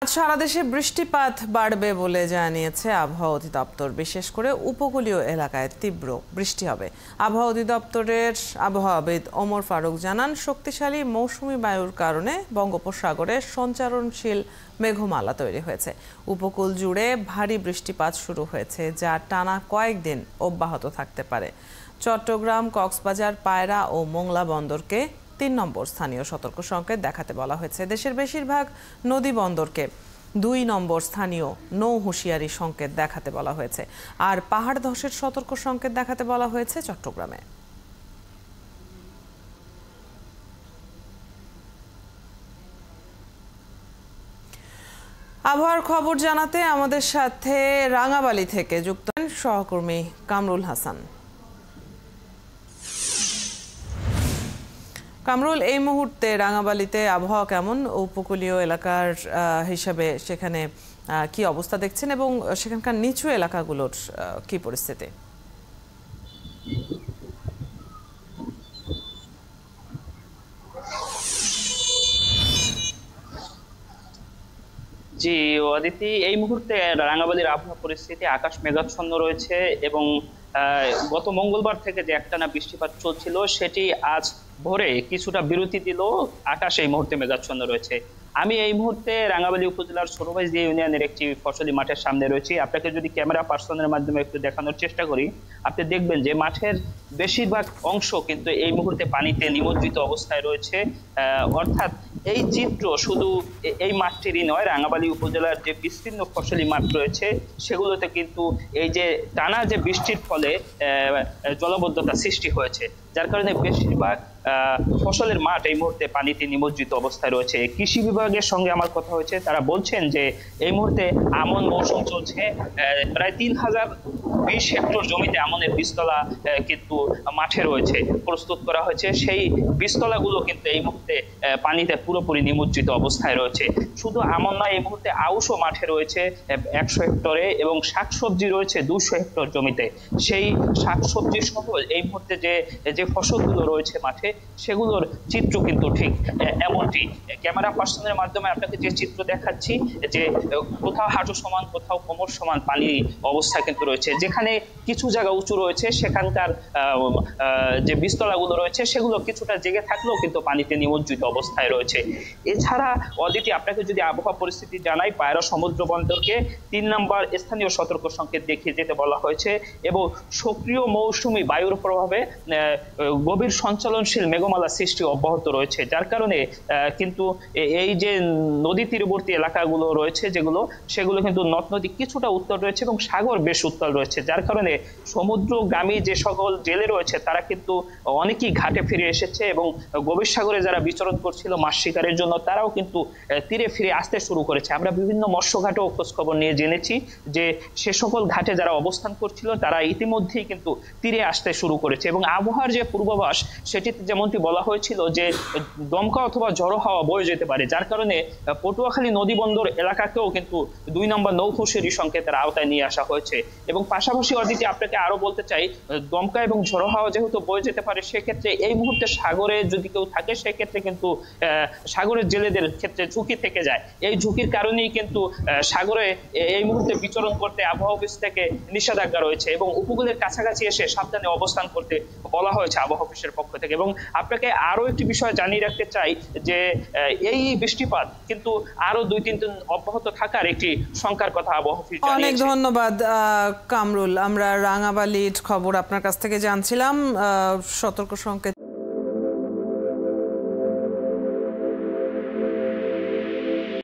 সারা দেশে বৃষ্টিপাত বাড়বে বলে জানিয়েছে আবহাওয়া অধিদপ্তর। বিশেষ করে উপকূলীয় এলাকায় তীব্র বৃষ্টি হবে। আবহাওয়া অধিদপ্তরের আবহাওয়াবিদ ওমর ফারুক জানান, শক্তিশালী মৌসুমী বায়ুর কারণে বঙ্গোপসাগরে সঞ্চারণশীল মেঘমালা তৈরি হয়েছে। উপকূল জুড়ে ভারী বৃষ্টিপাত শুরু হয়েছে, যা টানা কয়েকদিন অব্যাহত থাকতে পারে। চট্টগ্রাম, কক্সবাজার, পায়রা ও মোংলা বন্দরকে ৩ নম্বর স্থানীয় সতর্ক সংকেত দেখাতে বলা হয়েছে। দেশের বেশিরভাগ নদী বন্দরকে ২ নম্বর স্থানীয় নৌ হুঁশিয়ারি সংকেত দেখাতে বলা হয়েছে। আর পাহাড় ধসের সতর্ক সংকেত দেখাতে বলা হয়েছে চট্টগ্রামে। আবহাওয়ার খবর জানাতে আমাদের সাথে রাঙাবালি থেকে যুক্ত সহকর্মী কামরুল হাসান। কামরুল, এই মুহূর্তে রাঙাবালিতে আবহাওয়া কেমন? উপকূলীয় এলাকার হিসাবে সেখানে কি অবস্থা দেখছেন এবং সেখানকার নিচু এলাকাগুলোর কি পরিস্থিতি? জি অদিতি, এই মুহূর্তে রাঙাবালির আবহাওয়া পরিস্থিতি আকাশ মেঘাচ্ছন্ন রয়েছে এবং গত মঙ্গলবার থেকে যে একটানা বৃষ্টিপাত চলছিল সেটি আজ ভোরে কিছুটা বিরতি দিল। আকাশ এই মুহূর্তে মেঘাচ্ছন্ন রয়েছে। আমি এই মুহূর্তে রাঙাবালি উপজেলার ছোটবাইজদি ইউনিয়নের একটি ফসলি মাঠের সামনে রয়েছি। আপনাকে যদি ক্যামেরা পার্সনের মাধ্যমে একটু দেখানোর চেষ্টা করি, আপনি দেখবেন যে মাঠের বেশিরভাগ অংশ কিন্তু এই মুহূর্তে পানিতে নিমজ্জিত অবস্থায় রয়েছে। অর্থাৎ এই চিত্র শুধু এই মাঠটিরই নয়, রাঙাবালি উপজেলার যে বিস্তীর্ণ ফসলি মাঠ রয়েছে সেগুলোতে কিন্তু এই যে টানা যে বৃষ্টির ফলে জলাবদ্ধতা সৃষ্টি হয়েছে, যার কারণে বেশিরভাগ ফসলের মাঠ এই মুহূর্তে পানিতে নিমজ্জিত অবস্থায় রয়েছে। কৃষি বিভাগের সঙ্গে আমার কথা হয়েছে, তারা বলছেন যে এই মুহূর্তে আমন মৌসুম চলছে। প্রায় ৩,০২০ হেক্টর জমিতে আমনের বীজতলা কিন্তু মাঠে রয়েছে, প্রস্তুত করা হয়েছে। সেই বীজতলাগুলো কিন্তু এই মুহূর্তে পানিতে পুরোপুরি নিমজ্জিত অবস্থায় রয়েছে। শুধু আমন নয়, এই মুহূর্তে আউশও মাঠে রয়েছে ১০০ হেক্টরে এবং শাকসবজি রয়েছে ২০০ হেক্টর জমিতে। সেই শাকসবজি সহ এই মুহূর্তে যে ফসলগুলো রয়েছে মাঠে, সেগুলোর চিত্র কিন্তু ঠিক এমনটি। ক্যামেরা পার্সনের মাধ্যমে আপনাকে যে চিত্র দেখাচ্ছি, যে কোথাও হাঁটু সমান, কোথাও কোমর সমান পানি অবস্থা কিন্তু রয়েছে। যেখানে কিছু জায়গা উঁচু রয়েছে, সেখানকার যে বীজতলাগুলো রয়েছে সেগুলো কিছুটা জেগে থাকলেও কিন্তু পানিতে নিমজ্জিত অবস্থায় রয়েছে। এছাড়া অদিতি, আপনাকে যদি আবহাওয়া পরিস্থিতি জানাই, পায়রা সমুদ্র বন্দরকে ৩ নম্বর স্থানীয় সতর্ক সংকেত দেখিয়ে যেতে বলা হয়েছে এবং সক্রিয় মৌসুমী বায়ুর প্রভাবে গভীর সঞ্চালনশীল মেঘমালা সৃষ্টি অব্যাহত রয়েছে, যার কারণে কিন্তু এই যে নদী তীরবর্তী এলাকাগুলো রয়েছে সেগুলো কিন্তু নদ নদী কিছুটা উত্তল রয়েছে এবং সাগর বেশ উত্তাল রয়েছে, যার কারণে সমুদ্রগামী যে সকল জেলে রয়েছে তারা কিন্তু অনেকেই ঘাটে ফিরে এসেছে এবং গভীর সাগরে যারা বিচরণ করছিল মাছ শিকারের জন্য, তারাও কিন্তু তীরে ফিরে আসতে শুরু করেছে। আমরা বিভিন্ন মৎস্য ঘাটেও খোঁজ খবর নিয়ে জেনেছি যে সে সকল ঘাটে যারা অবস্থান করছিল তারা ইতিমধ্যেই কিন্তু তীরে আসতে শুরু করেছে। এবং আবহাওয়ার যে পূর্বাভাস, সেটিতে যেমনটি বলা হয়েছিল যে দমকা অথবা ঝড়ো হাওয়া বয়ে যেতে পারে, যার কারণে পটুয়াখালী নদী বন্দর এলাকাকেও কিন্তু ২ নম্বর নৌ হুঁশিয়ারি সংকেতের আওতায় নিয়ে আসা হয়েছে। এবং পাশাপাশি অদিতি, আপনাকে আরো বলতে চাই, দমকা এবং ঝড়ো হাওয়া যেহেতু বয়ে যেতে পারে, সেক্ষেত্রে এই মুহূর্তে সাগরে যদি কেউ থাকে সেক্ষেত্রে কিন্তু সাগরের জেলেদের ক্ষেত্রে ঝুঁকি থেকে যায়। এই ঝুঁকির কারণেই কিন্তু সাগরে এই মুহূর্তে বিচরণ করতে আবহাওয়া অফিস থেকে নিষেধাজ্ঞা রয়েছে এবং উপকূলের কাছাকাছি এসে সাবধানে অবস্থান করতে বলা হয়েছে আবহাওয়া অফিসের পক্ষ থেকে। এবং আপনাকে আরো একটি বিষয় জানিয়ে রাখতে চাই যে এই বৃষ্টিপাত কিন্তু আরো ২-৩ দিন অব্যাহত থাকার একটি শঙ্কার কথা আবহাওয়া অফিস জানিয়েছে। অনেক ধন্যবাদ কামরুল। আমরা রাঙাবালির খবর আপনার কাছ থেকে জানছিলাম। সতর্ক সংকেত